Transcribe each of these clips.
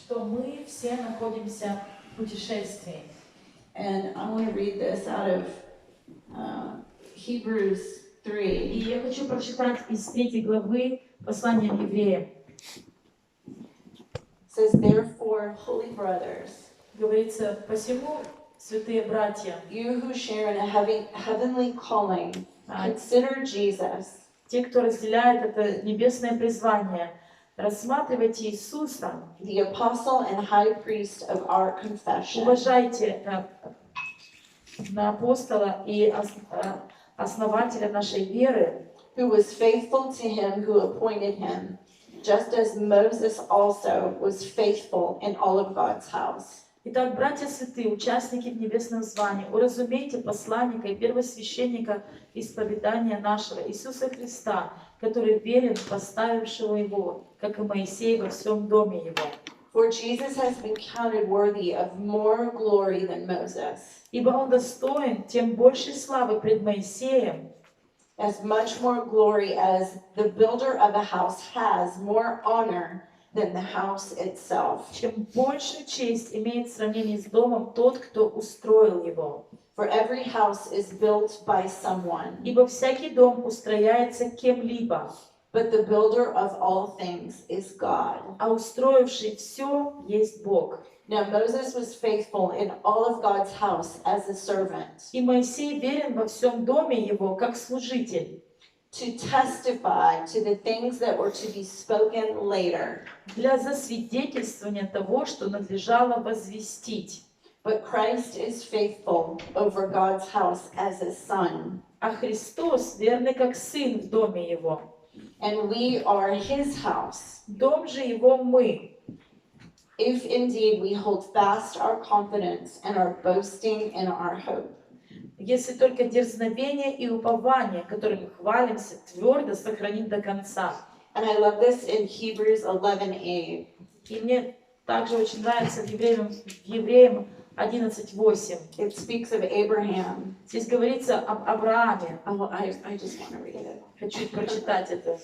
что мы все находимся в путешествии. And I want to read this out of Hebrews И 3. я хочу прочитать из 3 главы послания к евреям. It says, "Therefore, holy brothers, Говорится, посему, святые братья, you who share in a heavenly calling, consider Jesus, те, кто разделяет это небесное призвание, рассматривайте Иисуса, the apostle and high priest of our confession, уважайте на апостола и основателя нашей веры, who was faithful to him who appointed him, just as Moses also was faithful in all of God's house." Итак, братья святые, участники в небесном звании, уразумейте посланника и первосвященника исповедания нашего Иисуса Христа, который верен поставившего его, как и Моисей во всем доме его. For Jesus has been counted worthy of more glory than Moses, Ибо он достоин тем большей славы пред Моисеем, as much more glory as the builder of a house has more honor than the house itself. чем большую честь имеет в сравнении с домом тот, кто устроил его. For every house is built by someone, Ибо всякий дом устрояется кем-либо, but the builder of all things is God. а устроивший все есть Бог. Now Moses was faithful in all of God's house as a servant, И Моисей верен во всем доме его, как служитель, to testify to the things that were to be spoken later. для засвидетельствования того, что надлежало возвестить. But Christ is faithful over God's house as a son, А Христос верный как сын в доме его. and we are his house, Дом же его мы, if indeed we hold fast our confidence and our boasting in our hope. если только дерзновение и упование, которыми хвалимся, твердо сохраним до конца. And I love this in Hebrews 11:8. И мне также очень нравится в Евреям 11:8. It speaks of Abraham. Здесь говорится об Аврааме. Oh, I just want to read it. Хочу прочитать это.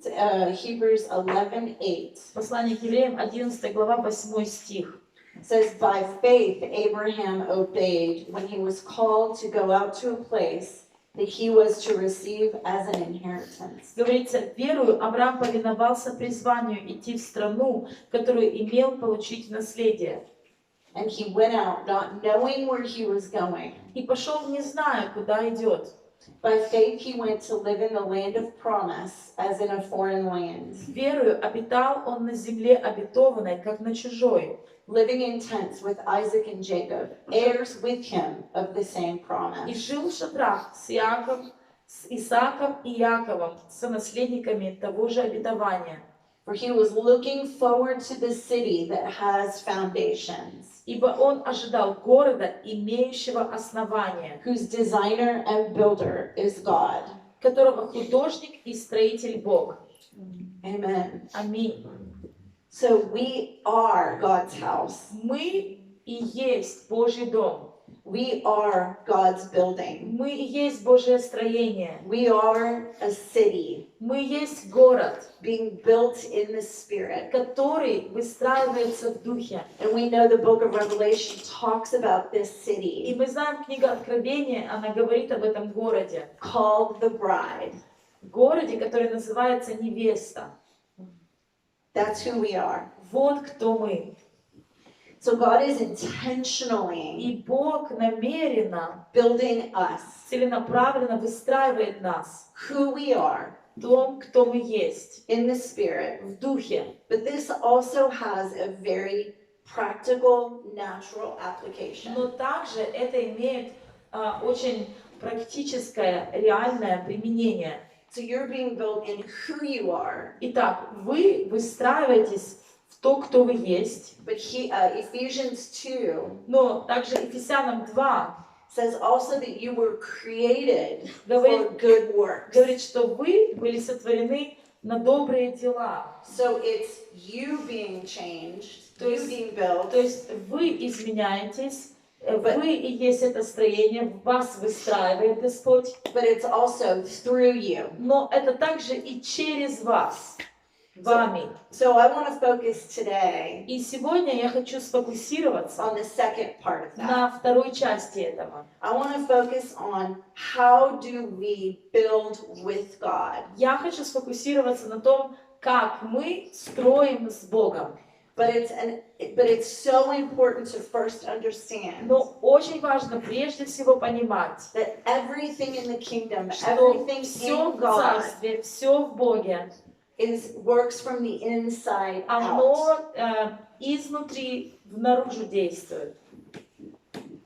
It's, Hebrews 11:8. Послание к Евреям, 11 глава, 8 стих. It says, "By faith Abraham obeyed when he was called to go out to a place that he was to receive as an inheritance." Говорится, верою Авраам повиновался призванию идти в страну, которую имел получить в наследие. And he went out not knowing where he was going. И пошел, не зная, куда идет. By faith he went to live in the land of promise, as in a foreign land, Верою обитал он на земле обетованной, как на чужой, living in tents with Isaac and Jacob, heirs with him of the same и promise. жил в шатрах с Исааком и Яковом, сонаследниками того же обетования. For he was looking forward to the city that has foundations, Ибо он ожидал города, имеющего основания, whose designer and builder is God. которого художник и строитель Бог. Amen. Аминь. So we are God's house. Мы и есть Божий дом. We are God's building. Мы и есть Божье строение. We are a city Мы есть город, being built in the Spirit. который выстраивается в духе. And we know the book of Revelation talks about this И city мы знаем, книга Откровения, она говорит об этом городе. called the bride. Городе, который называется невеста. That's who we are. Вот кто мы. So God is intentionally И Бог намеренно, building us, целенаправленно выстраивает нас. who we are В том, кто мы есть. in the Spirit. В духе. But this also has a very practical, natural application. Но также это имеет очень практическое, реальное применение. So you're being built in who you are. Итак, вы выстраиваетесь в то, кто вы есть. But Ephesians 2 Но также Ефесянам 2 says also that you were created for говорит, good works. говорит, что вы были сотворены на добрые дела. So it's you being changed, То you есть- being built, То есть вы изменяетесь, Вы и есть это строение, вас выстраивает Господь, but it's also through you. но это также и через вас, вами. So I want to focus today И сегодня я хочу сфокусироваться on the second part of that. на второй части этого. I want to focus on how do we build with God. Я хочу сфокусироваться на том, как мы строим с Богом. But it's so important to first understand Но очень важно прежде всего понимать, that everything in the kingdom, что everything все in в God Царстве, все в Боге, works from the inside out. оно изнутри внаружи действует.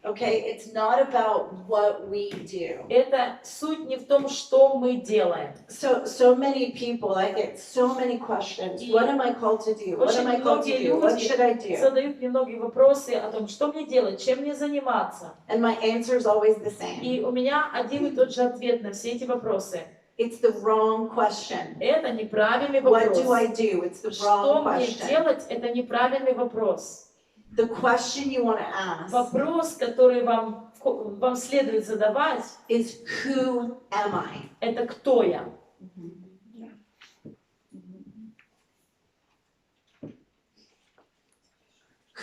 Okay, it's not about what we do. Это суть не в том, что мы делаем. So many people, I get so many questions. What am I called to do? What am I called to do? What should I do? Задают мне многие вопросы о том, что мне делать, чем мне заниматься. And my answer is always the same. И у меня один и тот же ответ на все эти вопросы. It's the wrong question. Это неправильный What do I вопрос. do? It's the Что wrong мне question. делать, это неправильный вопрос. The question you want to ask Вопрос, который вам следует задавать, is who am I? это кто я?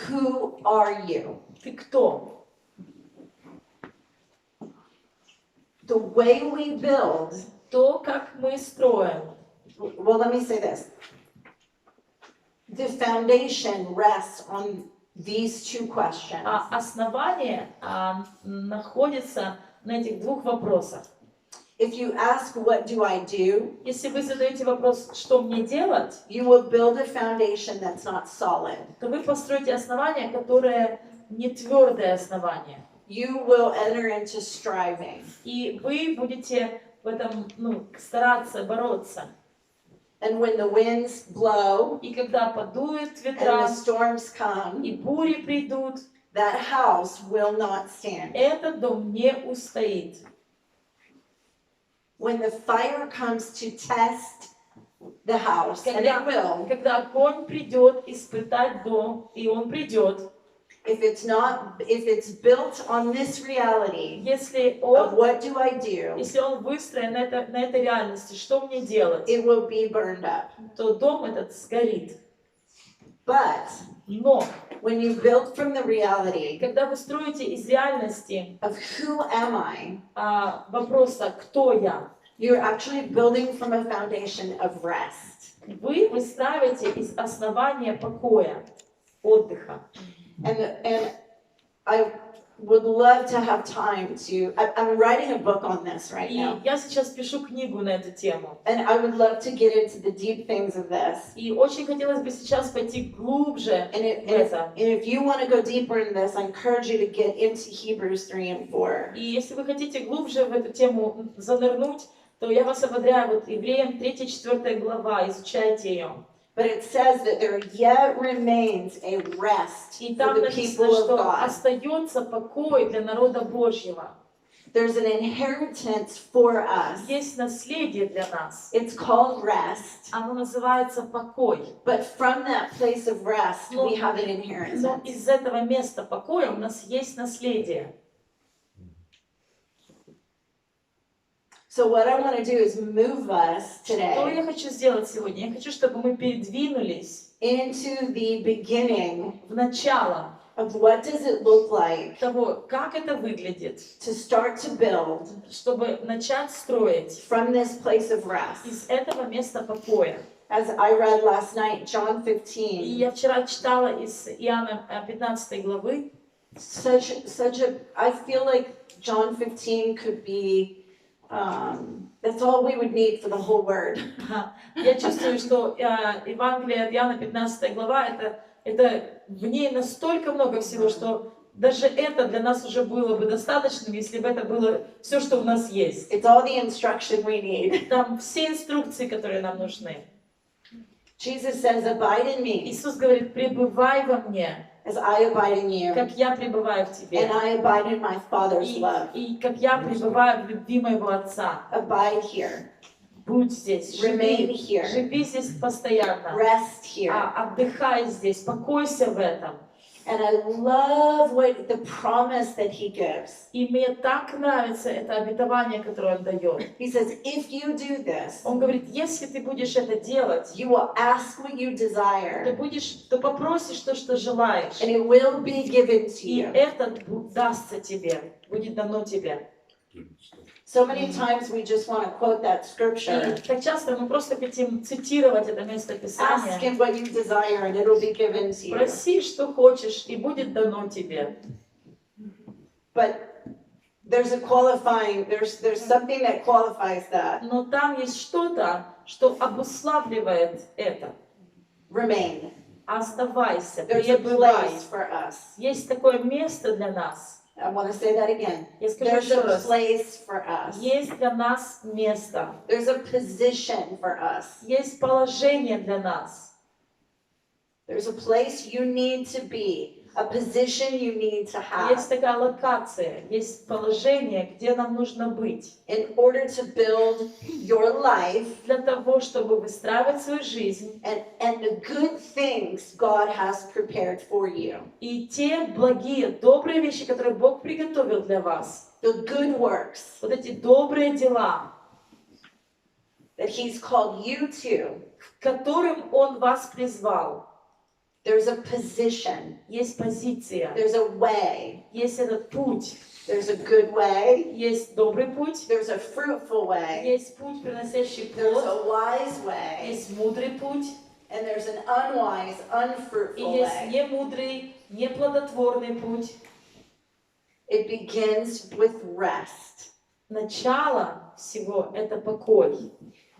Who are you? Ты кто? The way we build, То, как мы строим. well, let me say this. The foundation rests on these two questions. Основание находится на этих двух вопросах. If you ask, what do I do? Если вы задаете вопрос, что мне делать, You will build a foundation that's not solid. то вы построите основание, которое не твердое основание. You will enter into striving. И вы будете в этом стараться бороться. And when the winds blow И когда подуют and the ветра, storms come, и бури придут, that house will not stand. этот дом не устоит. When the fire comes to test the house, and it will, Когда огонь придет испытать дом, и он придет, if it's built on this reality если of он, what do I do, если он выстроен на этой реальности, что мне делать, it will be burned up. то дом этот сгорит. But Но when you build from the reality когда вы строите из реальности of who am I, вопроса «Кто я?», you're actually building from a foundation of rest. вы выстраиваете из основания покоя, отдыха. And I would love to have time to, I'm writing a book on this right И now. я сейчас пишу книгу на эту тему. And I would love to get into the deep things of this. И очень хотелось бы сейчас пойти глубже And в это. if you want to go deeper in this, I encourage you to get into Hebrews 3 and 4. И если вы хотите глубже в эту тему занырнуть, то я вас ободряю, вот Евреям 3-4 глава, изучайте ее. But it says that there yet remains a rest И for там the написано, people of что God. остается покой для народа Божьего. There's an inheritance for us. Есть наследие для нас. It's called rest. Оно называется покой. But from that place of rest, Но- we have an Но inheritance. из этого места покоя у нас есть наследие. So what I want to do is move us Что today я хочу сделать сегодня? Я хочу, чтобы мы передвинулись into the beginning в начало of what does it look like того, как это выглядит, to start to build чтобы начать строить from this place of rest. из этого места покоя. As I read last night, John И 15, я вчера читала из Иоанна 15 главы. I feel like John 15 could be, that's all we would need for the whole word. Я чувствую, что Евангелие от Иоанна 15 глава, это в ней настолько много всего, что даже это для нас уже было бы достаточным, если бы это было все, что у нас есть. It's all the instruction we need. Там все инструкции, которые нам нужны. Jesus says, abide in me Иисус говорит, пребывай во мне, as I abide in you, как я пребываю в тебе. and I abide in my Father's love. И как я пребываю в любви моего Отца. Abide here, Будь здесь, remain живи, here, живи здесь постоянно. rest here. Отдыхай здесь, покойся в этом. And I love what the promise that he gives. И мне так нравится это обетование, которое он дает. He says, if you do this, Он говорит, если ты будешь это делать, you will ask what you ты desire, ты попросишь то, что желаешь, and it will be given to и you. это дастся тебе, будет дано тебе. So many times we just want to quote that scripture. И так часто мы просто хотим цитировать это место Ask Писания. him what you desire, and it'll be given to you. Проси, что хочешь, и будет дано тебе. But there's a qualifying, there's something that qualifies that. Но там есть что-то, что обуславливает это. Remain. Оставайся, There's a пребывай. place for us. Есть такое место для нас. I want to say that again. Я скажу There's еще a раз. place for us. Есть для нас место. There's a position for us. Есть положение для нас. There's a place you need to be, a position you need to Есть have такая локация, есть положение, где нам нужно быть. in order to build your life Для того, чтобы выстраивать свою жизнь and the good things God has prepared for you. и те благие, добрые вещи, которые Бог приготовил для вас. The good works Вот эти добрые дела, that He's called you to. к которым Он вас призвал. There's a position. Есть позиция, There's a way. есть этот путь, There's a good way. есть добрый путь, There's a fruitful way. есть путь, приносящий There's плод, a wise way. есть мудрый путь, And there's an unwise, и unfruitful есть way. немудрый, неплодотворный путь. It begins with rest. Начало всего — это покой.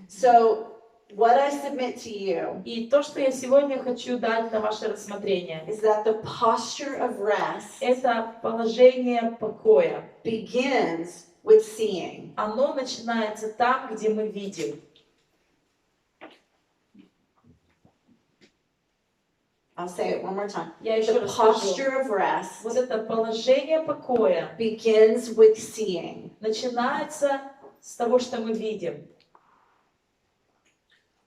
So, what I submit to you И то, что я сегодня хочу дать на ваше рассмотрение, is that the posture of rest это положение покоя. begins with seeing. Оно начинается там, где мы видим. I'll say it one more time. Я еще The раз скажу. posture of rest Вот это положение покоя begins with seeing. начинается с того, что мы видим.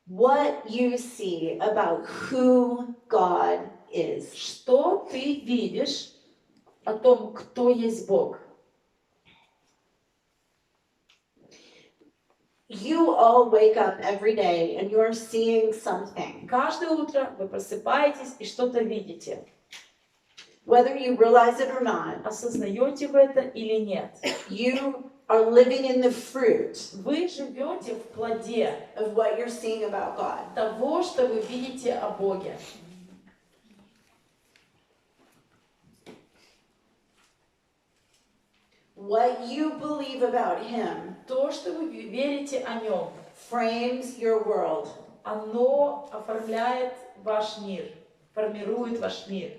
What you see about who God is. Что ты видишь о том, кто есть Бог? You all wake up every day and you're seeing something. Каждое утро вы просыпаетесь и что-то видите. Whether you realize it or not, Осознаете вы это или нет? you are living in the fruit Вы живете в плоде of what you're seeing about God. того, что вы видите о Боге. What you believe about Him То, что вы верите о Нем, frames your world. оно оформляет ваш мир, формирует ваш мир.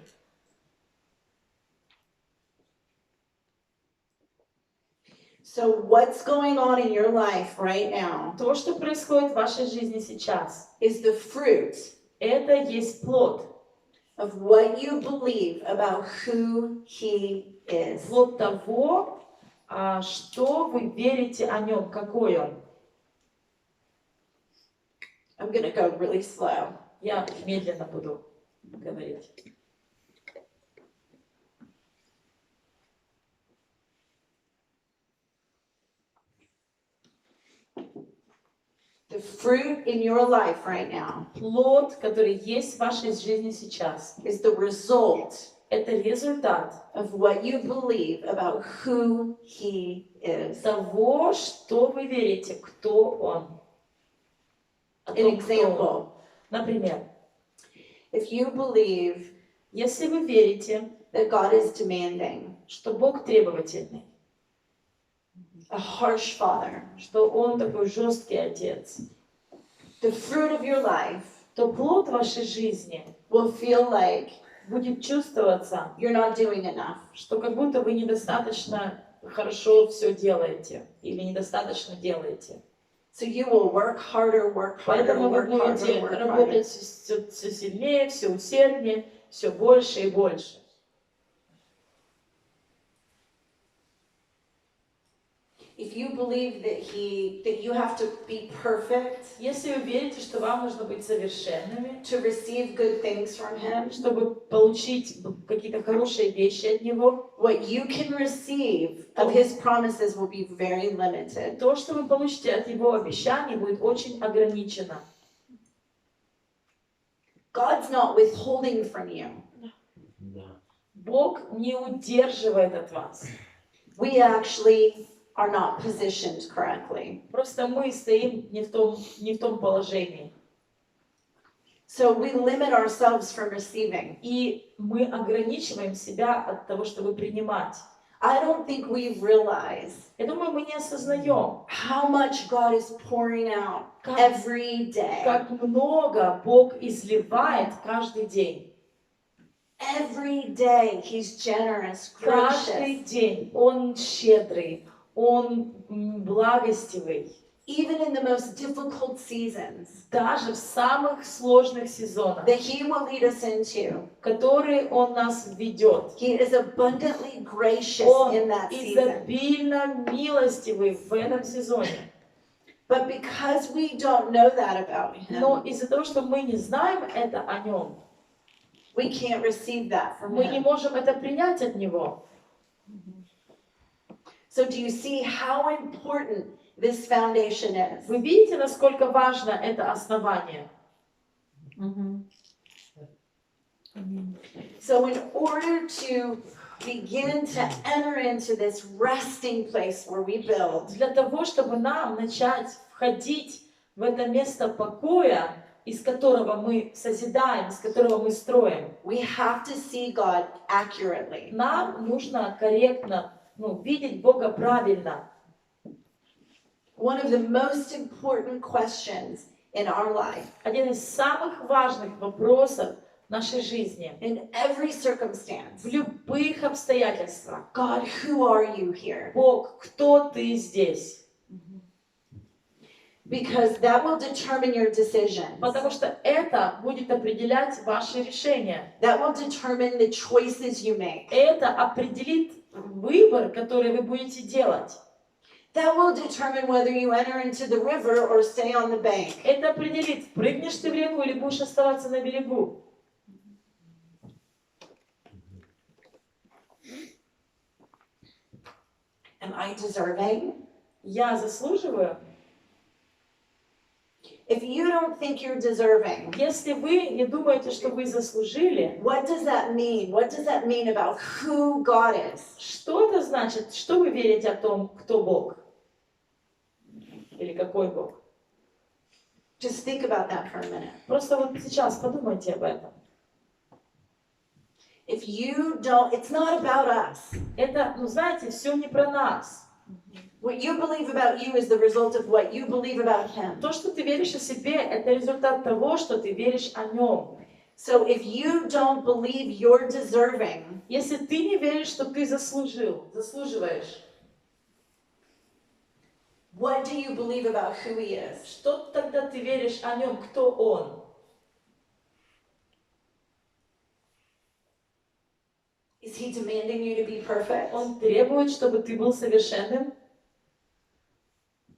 So, what's going on in your life right now То, что происходит в вашей жизни сейчас, is the fruit это есть плод. of what you believe about who He is. Плод того, что вы верите о Нем, какой Он. I'm going to go really slow. Я медленно буду говорить. The fruit in your life right now Плод, который есть в вашей жизни сейчас, is the result это результат of what you believe about who He is. того, что вы верите, кто Он. О An том, кто Он. example, Например, if you believe если вы верите, that God is demanding, что Бог требовательный, a harsh father, что Он такой жесткий отец, the fruit of your life то плод вашей жизни will feel like будет чувствоваться, you're not doing enough. что как будто вы недостаточно хорошо все делаете или недостаточно делаете. So you will work harder, Поэтому вы work harder, будете work harder. работать все сильнее, все усерднее, все больше и больше. If you believe that you have to be perfect Если вы верите, что вам нужно быть совершенными, to receive good things from Him, чтобы получить какие-то хорошие вещи от Него, what you can receive of His promises will be very limited. то, что вы получите от Его обещаний, будет очень ограничено. God's not withholding from you. Бог не удерживает от вас. We actually are not positioned correctly. Просто мы стоим не в том положении. So we limit ourselves from receiving. И мы ограничиваем себя от того, чтобы принимать. I don't think we realize Я думаю, мы не осознаем, how much God is pouring out every day. как много Бог изливает каждый день. Every day He's generous, Каждый gracious. день Он щедрый, Он благостивый. Even in the most difficult seasons Даже в самых сложных сезонах, that He will lead us into, в которые Он нас ведет. He is abundantly gracious Он in that season. изобильно милостивый в этом сезоне. But because we don't know that about Но Him, из-за того, что мы не знаем это о Нем, we can't receive that from мы не Him. можем это принять от Него. So do you see how important this foundation is? Вы видите, насколько важно это основание? So in order to begin to enter into this resting place where we build, Для того, чтобы нам начать входить в это место покоя, из которого мы созидаем, из которого мы строим, we have to see God accurately. нам нужно корректно видеть Бога правильно. One of the most important questions in our life, Один из самых важных вопросов в нашей жизни, in every circumstance, в любых обстоятельствах. God, who are you here? Бог, кто ты здесь? Because that will determine your decisions. Потому что это будет определять ваши решения. That will determine the choices you make. Это определит выбор, который вы будете делать. That will determine whether you enter into the river or stay on the bank. Это определит, прыгнешь ты в реку или будешь оставаться на берегу. Am I deserving? Я заслуживаю? If you don't think you're deserving, Если вы не думаете, что вы заслужили, what does that mean? What does that mean about who God is? что это значит? Что вы верите о том, кто Бог? Или какой Бог? Just think about that for a minute. Просто вот сейчас подумайте об этом. If you don't, it's not about us. Это, знаете, все не про нас. What you believe about you is the result of what you believe about Him. То, что ты веришь о себе, это результат того, что ты веришь о Нем. So if you don't believe you're deserving, Если ты не веришь, что ты заслуживаешь, what do you believe about who He is? что тогда ты веришь о Нем, кто Он? Is He demanding you to be perfect? Он требует, чтобы ты был совершенным?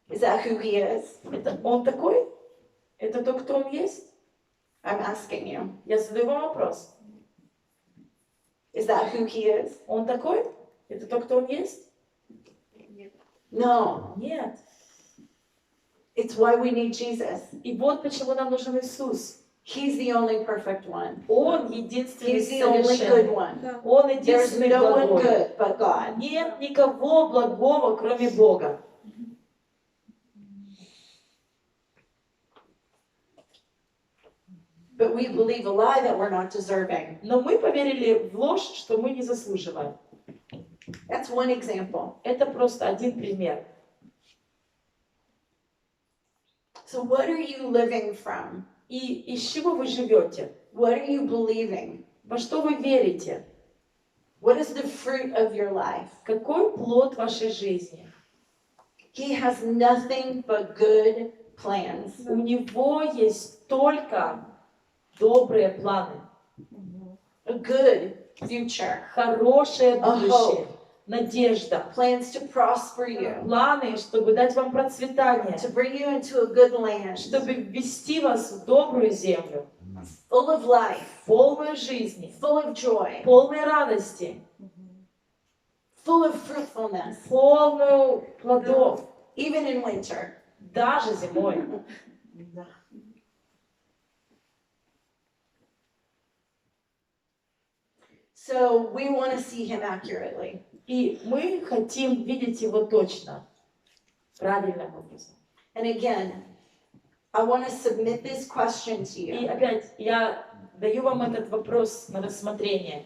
Is that who He is? Это Он такой? Это то, кто Он есть? I'm asking you. Я задаю вам вопрос. Is that who He is? Он такой? Это то, кто Он есть? No. Нет. It's why we need Jesus. И вот почему нам нужен Иисус. He's the only perfect one. Он единственный He's the only good совершенный. one. Он There's единственный no one благой. good but God. Нет никого благого, кроме Бога. But we believe a lie that we're not deserving. Но мы поверили в ложь, что мы не заслуживаем. That's one example. Это просто один пример. So what are you living from? И из чего вы живете? What are you believing? Во что вы верите? What is the fruit of your life? Какой плод вашей жизни? He has nothing but good plans. У него есть только добрые планы, A good future. хорошее A будущее, hope. надежда, plans to prosper you, планы, чтобы дать вам процветание, to bring you into a good land, чтобы ввести вас в добрую землю, full of life, полную жизни, full of joy, полной радости, full of fruitfulness, полную плодов, even in winter. даже зимой. So we want to see him accurately. И мы хотим видеть его точно, правильным образом. And again, I want to submit this question to И you. опять, я даю вам этот вопрос на рассмотрение.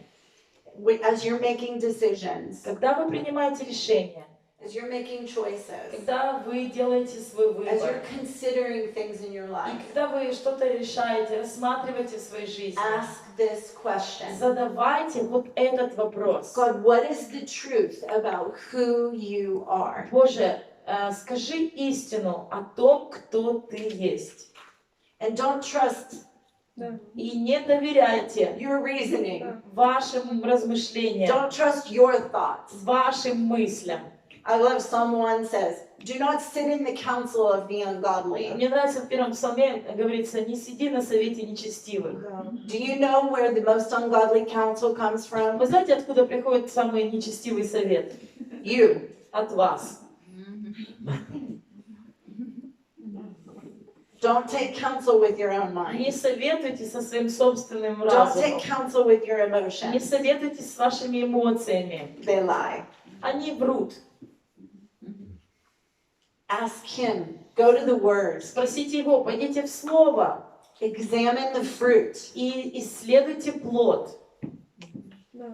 As you're making decisions, Когда вы принимаете решения, as you're making choices, когда вы делаете свой as выбор, you're considering things in your и life, когда вы что-то решаете, рассматриваете в своей жизни, ask this question. задавайте вот этот вопрос. God, what is the truth about who you are? Боже, скажи истину о том, кто ты есть. And don't trust И не доверяйте your reasoning. вашим размышлениям, Don't trust your thoughts. вашим мыслям. I love Psalm 1 says, do not sit in the counsel of the ungodly. Мне нравится в первом псалме говорится: не сиди на совете нечестивых. Do you know where the most ungodly counsel comes from? Вы знаете, откуда приходит самый нечестивый совет? You. От вас. Don't take counsel with your own Не mind. советуйте со своим собственным Don't take разумом. counsel with your Не emotions. советуйте с вашими эмоциями. They lie. Они врут. Ask him. Go to the words. Спросите его, пойдите в Слово Examine the fruit. и исследуйте плод.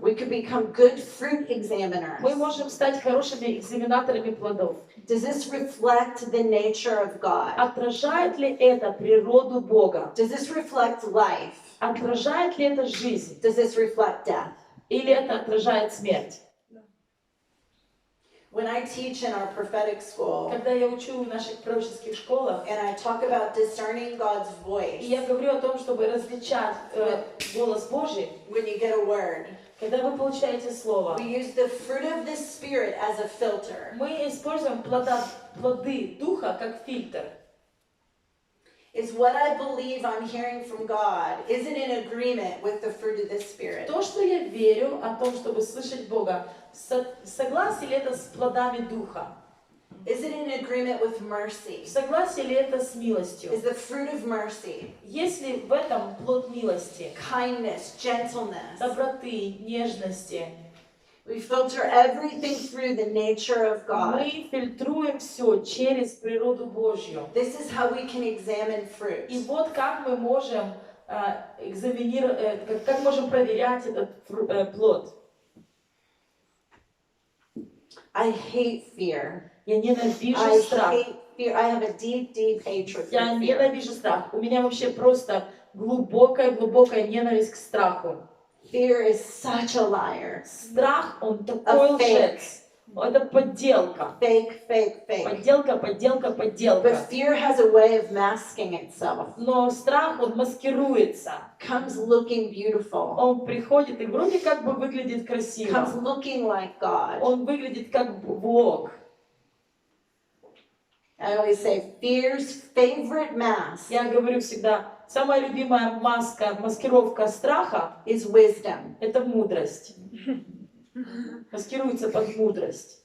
We could become good fruit examiners. Мы можем стать хорошими экзаменаторами плодов. Does this reflect the nature of God? Отражает ли это природу Бога? Does this reflect life? Отражает ли это жизнь? Does this reflect death? Или это отражает смерть? When I teach in our prophetic school Когда я учу в наших пророческих школах, and I talk about discerning God's и voice, я говорю о том, чтобы различать голос Божий, when you get a word, когда вы получаете Слово, we use the fruit of the Spirit as a filter. мы используем плоды Духа как фильтр. Is what I believe I'm hearing from God, is it in agreement with the fruit of the Spirit? То, что я верю о том, чтобы слышать Бога, согласие ли это с плодами Духа? Is it in agreement with mercy? Согласие ли это с милостью? Is the fruit of mercy, Есть ли в этом плод милости, kindness, gentleness? доброты, нежности? We filter everything through the nature of God. Мы фильтруем все через природу Божью. This is how we can examine fruit. И вот как мы можем экзаменировать, как можем проверять этот плод. I hate fear. Я ненавижу I страх. hate fear. I have a deep, deep hatred Я for fear. ненавижу страх. У меня вообще просто глубокая ненависть к страху. Fear is such a liar. Страх, он такой лжец. Это подделка. Fake. Подделка. But fear has a way of masking itself. Но страх, он маскируется. Comes looking beautiful. Он приходит и вроде как бы выглядит Comes красиво. looking like God. Он выглядит как Бог. I always say fear's favorite mask Я говорю всегда, самая любимая маскировка страха is wisdom. — это мудрость. Маскируется под мудрость.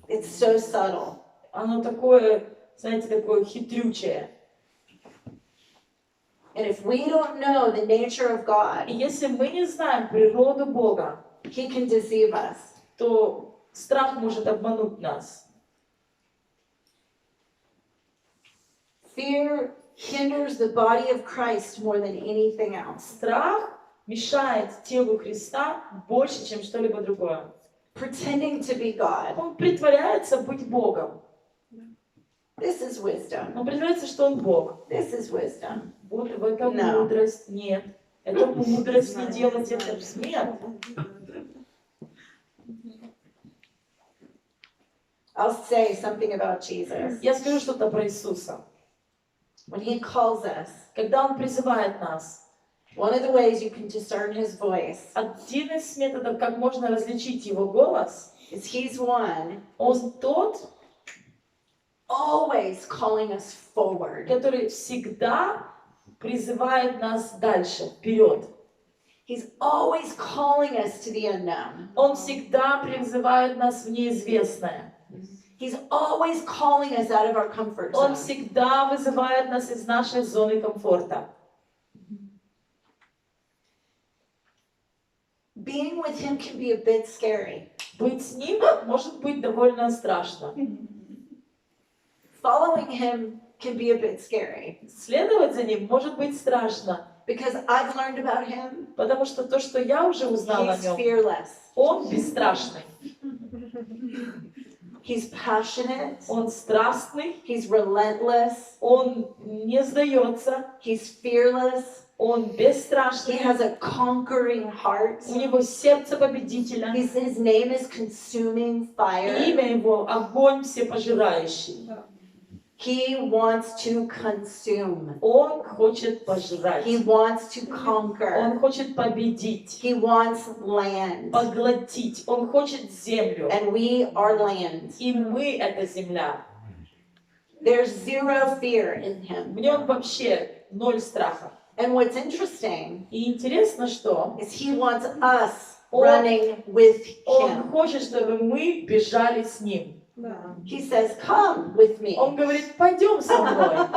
It's so subtle. Оно такое, знаете, такое хитрючее. And if we don't know the nature of И God, если мы не знаем природу Бога, He can deceive us. то страх может обмануть нас. Fear hinders the body of Christ more than anything else. Страх мешает телу Христа больше, чем что-либо другое. Pretending to be God. Он притворяется быть Богом. This is wisdom. Он притворяется, что он Бог. This is wisdom. Вот в этом No. мудрость. Нет. Это мудрость не делать это смерть. I'll say something about Jesus. Я скажу что-то про Иисуса. When He calls us, Когда Он призывает нас, One of the ways you can discern his voice Один из методов, как можно различить его голос, is he's one он тот, always calling us forward. который всегда призывает нас дальше, вперед. He's always calling us to the unknown. Он всегда призывает нас в неизвестное. He's always calling us out of our comfort Он zone. всегда вызывает нас из нашей зоны комфорта. Being with him can be a bit scary. Быть с ним может быть довольно страшно. Following him can be a bit scary Следовать за ним может быть страшно, because I've learned about him. потому что то, что я уже узнала о He's нем, fearless. он бесстрашный, He's passionate. он страстный, He's relentless. он не сдается, He's fearless. он He бесстрашный, has a conquering heart. у него сердце победителя, His name is consuming и fire. имя его огонь всепожирающий. He wants to consume. Он хочет пожрать, He wants to conquer. он хочет победить, He wants land. поглотить, он хочет землю, And we are land. и мы — это земля. There's zero fear in him. В нем вообще ноль страха. And what's interesting И интересно, что is he wants us Он- running with он him. хочет, чтобы мы бежали с ним. He says, come with me. Он говорит, пойдем со мной.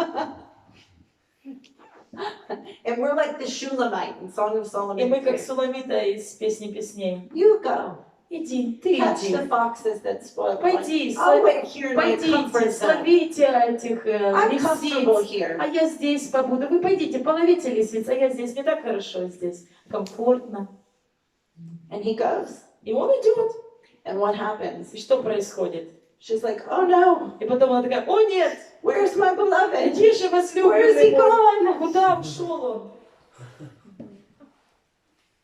And we're like the Shulamite in Song of И Solomon. мы как 3. Суламита из «Песни песней». You go. Иди, ты Catch иди. the foxes that spoil the Пойди, wine. I'll wait here in my comfort пойдите, zone. словите этих I'm comfortable лисиц, here. а я здесь побуду. Вы пойдите, половите лисиц, а я здесь. Мне так хорошо здесь, комфортно. And he goes. И он идет. And what happens? И что происходит? She's like, oh no, И потом она такая, о нет, where's my beloved? где же Where is he возлюбленный мой? gone? Куда ушел он?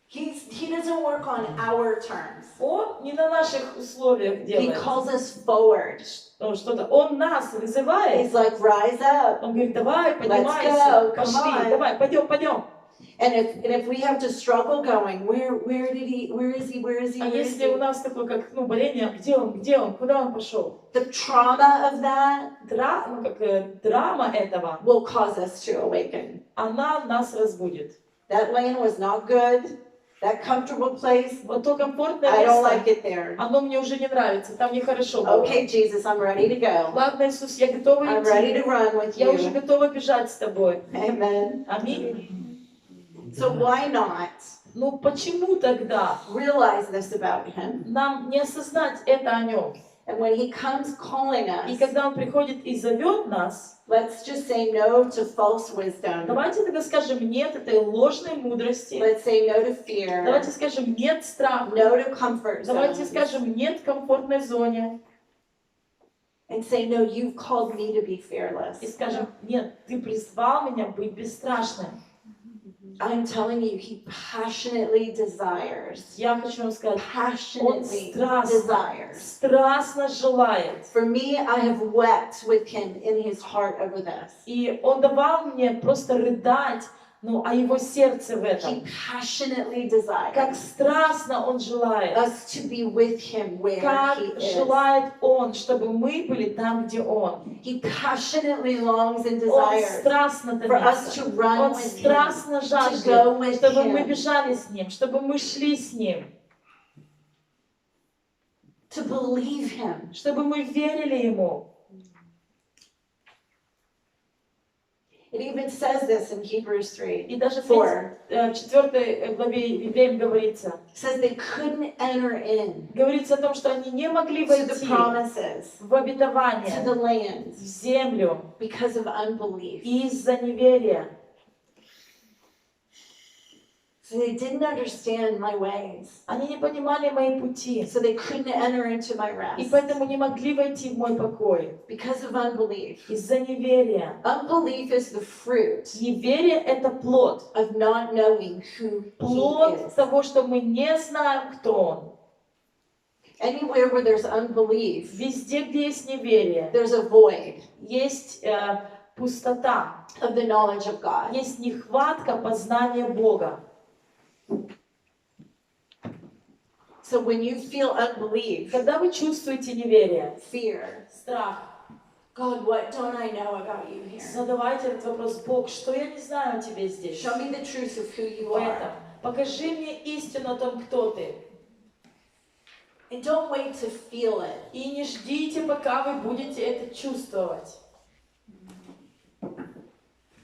He doesn't work on our terms. Он не на наших условиях He делает calls us forward. что-то. Он нас вызывает. He's like, rise up. Он говорит, давай, go, поднимайся, come пошли, on. давай, пойдем. And if we have to struggle going, where is he? А если у нас такое, как, боление, где он, куда он пошел? The trauma of that Драма этого, will cause us to awaken. она нас разбудит. That lane was not good. That comfortable place, Вот то комфортное I don't like место, it there. оно мне уже не нравится, там нехорошо было. Okay, Jesus, I'm ready to go. Ладно, Иисус, я готова I'm ready to идти. run with Я уже you. готова бежать с тобой. Amen. Аминь. So why not Ну почему тогда realize this about him? нам не осознать это о нем? And when he comes calling И us, когда он приходит и зовет нас, let's just say no to false wisdom. давайте тогда скажем нет этой ложной мудрости. Let's say no to fear. Давайте скажем нет страха. No to comfort Давайте zones. скажем нет комфортной зоне. And say, no, you've called me to be И fearless. скажем нет, ты призвал меня быть бесстрашным. I'm telling you, he passionately desires. Я хочу вам сказать, он Passionately страстно, desires. страстно желает. For me, I have wept with him in his heart over this. И он давал мне просто рыдать, о его сердце в He этом. passionately Как desires страстно он желает. us to be with him where Как he is. желает он, чтобы мы были там, где он. He passionately longs and Он desires страстно for us томится. to run Он with him, страстно to go жаждет, with чтобы мы him, бежали с ним, чтобы мы шли с ним, to believe him. чтобы мы верили ему. It even says this in Hebrews 3. И даже в 4. 4 главе Евреям говорится, It says they couldn't enter in говорится о том, что они не могли to the войти promises, в to обетование, the land, в землю because of unbelief. из-за неверия. So they didn't understand my ways. Они не понимали мои пути, So they couldn't enter into my и rest поэтому не могли войти в мой покой because of unbelief. из-за неверия. Unbelief is the fruit Неверие — это плод. of not knowing who he Плод is. того, что мы не знаем, кто он. Anywhere where there's unbelief, Везде, где есть неверие, there's a void. есть пустота, of the knowledge of God. есть нехватка познания Бога. So when you feel unbelief, Когда вы чувствуете неверие, fear, страх, God, what don't I know about you here? задавайте этот вопрос: Бог, что я не знаю о тебе здесь? Show me the truth of who you В этом. are. Покажи мне истину о том, кто ты. And don't wait to feel it. И не ждите, пока вы будете это чувствовать.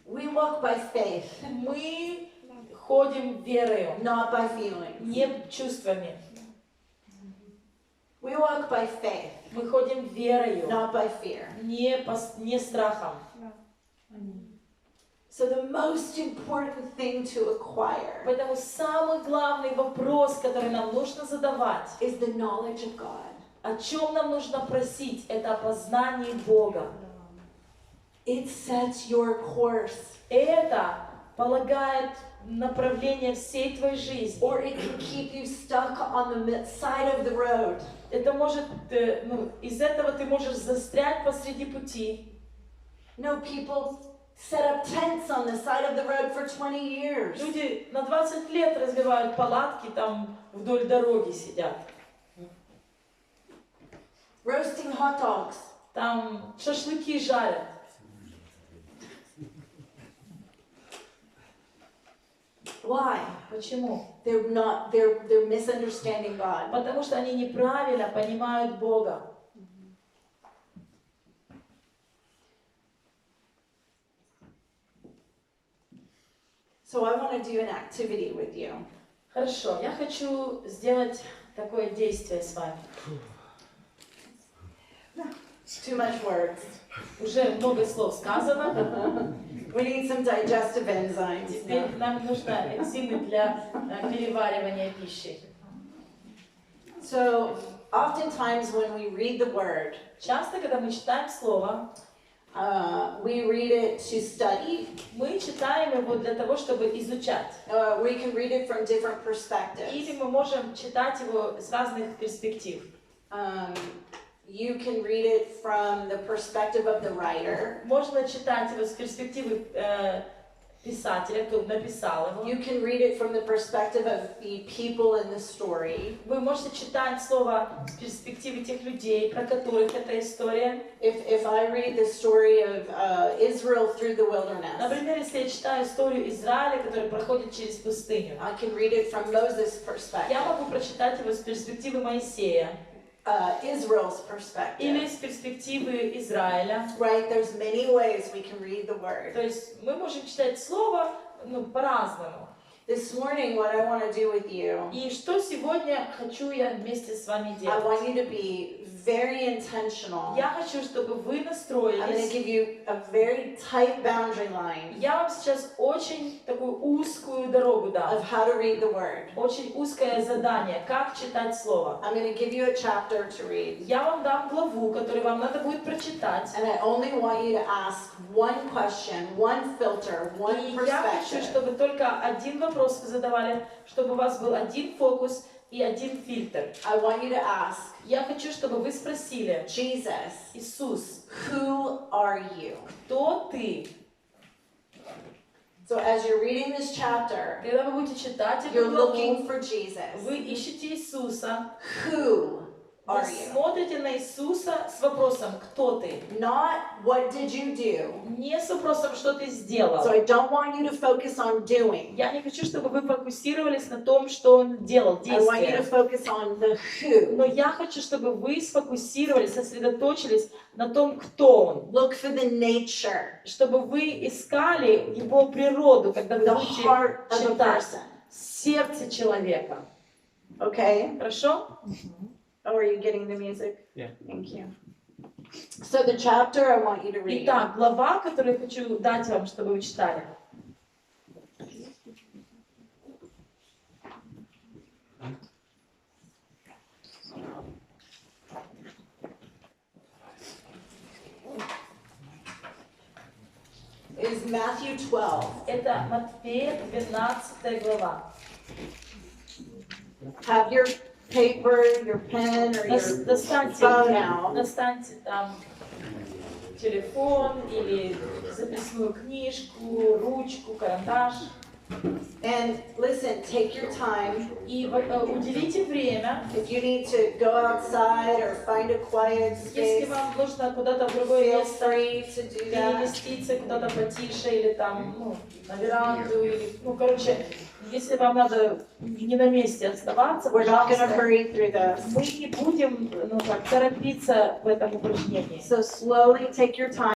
We walk by faith, Мы ходим верою, not by feelings. не чувствами. We walk by faith, Мы ходим верою, not by fear. не страхом. So the most important thing to acquire Поэтому самый главный вопрос, который нам нужно задавать, is the knowledge of God. о чем нам нужно просить, это о познании Бога. It sets your course, Это полагает направление всей твоей жизни. or it can keep you stuck on the side of the road. Это может, из этого ты можешь застрять посреди пути. No, people set up tents on the side of the road for 20 years. Люди на 20 лет разбивают палатки, там вдоль дороги сидят. Roasting hot dogs. Там шашлыки жарят. Why? Почему? They're misunderstanding God. Потому что они неправильно понимают Бога. So I want to do an activity with you. Хорошо, я хочу сделать такое действие с вами. Too much words. Уже много слов сказано. We need some digestive enzymes. Теперь нам нужны энзимы для переваривания пищи. So oftentimes when we read the word, Часто, когда мы читаем слово, we read it to study. мы читаем его для того, чтобы изучать. We can read it from different perspectives. Или мы можем читать его с разных перспектив. You can read it from the perspective of the writer. Можно читать его с перспективы писателя, кто написал его. You can read it from the perspective of the people in the story. Вы можете читать слово с перспективы тех людей, про которых эта история. If I read the story of Israel through the wilderness, Например, если я читаю историю Израиля, который проходит через пустыню, I can read it from Moses' я perspective, могу прочитать его с перспективы Моисея Israel's или perspective. с перспективы Израиля. Right? There's many ways we can read the word. То есть мы можем читать слово по-разному. This morning, what I want to do with you, И что сегодня хочу я вместе с вами I делать? want you to be very intentional. Я хочу, чтобы вы I'm going to настроились. give you a very tight boundary line Я вам сейчас очень такую узкую дорогу of дам. how to read the word. Очень узкое задание, как читать слово. I'm going to give you a chapter to read. Я вам дам главу, которую вам надо будет прочитать. And I only want you to ask one question, one filter, one И я хочу, perspective. чтобы только один вопрос вы задавали, чтобы у вас был один фокус и один фильтр. I want you to ask, Я хочу, чтобы вы спросили: Jesus, Иисус, who are you? кто ты? So as you're reading this chapter, Когда вы будете читать эту you're looking главу, for Jesus. вы ищете Иисуса, Who вы are you? смотрите на Иисуса с вопросом: кто ты? Not what did you do? Не с вопросом, что ты сделал. So I don't want you to focus on doing. Я не хочу, чтобы вы фокусировались на том, что он делал, I want you to действия. focus on the who. Но я хочу, чтобы вы сфокусировались, сосредоточились на том, кто он. Look for the nature, Чтобы вы искали его природу, когда вы the будете heart of a читать person. сердце человека. Okay? Хорошо? Oh, are you getting the music? Yeah. Thank you. So the chapter I want you to read Итак, глава, которую я хочу дать вам, чтобы вы читали. is Matthew 12. Это Матфея, 12 глава. Have your paper, your pen, or your Достаньте, phone out. достаньте там телефон или свою книжку, ручку, карандаш. And listen, take your time. И уделите время. If you need to go outside or find a quiet Если space, вам нужно куда-то в другое feel место free to do that. переместиться, куда-то потише, или там, ну, на веранду, или, ну, короче, если вам надо не на месте оставаться, We're not going to пожалуйста, hurry through this. мы не будем, ну, так, торопиться в этом упражнении. So slowly take your time.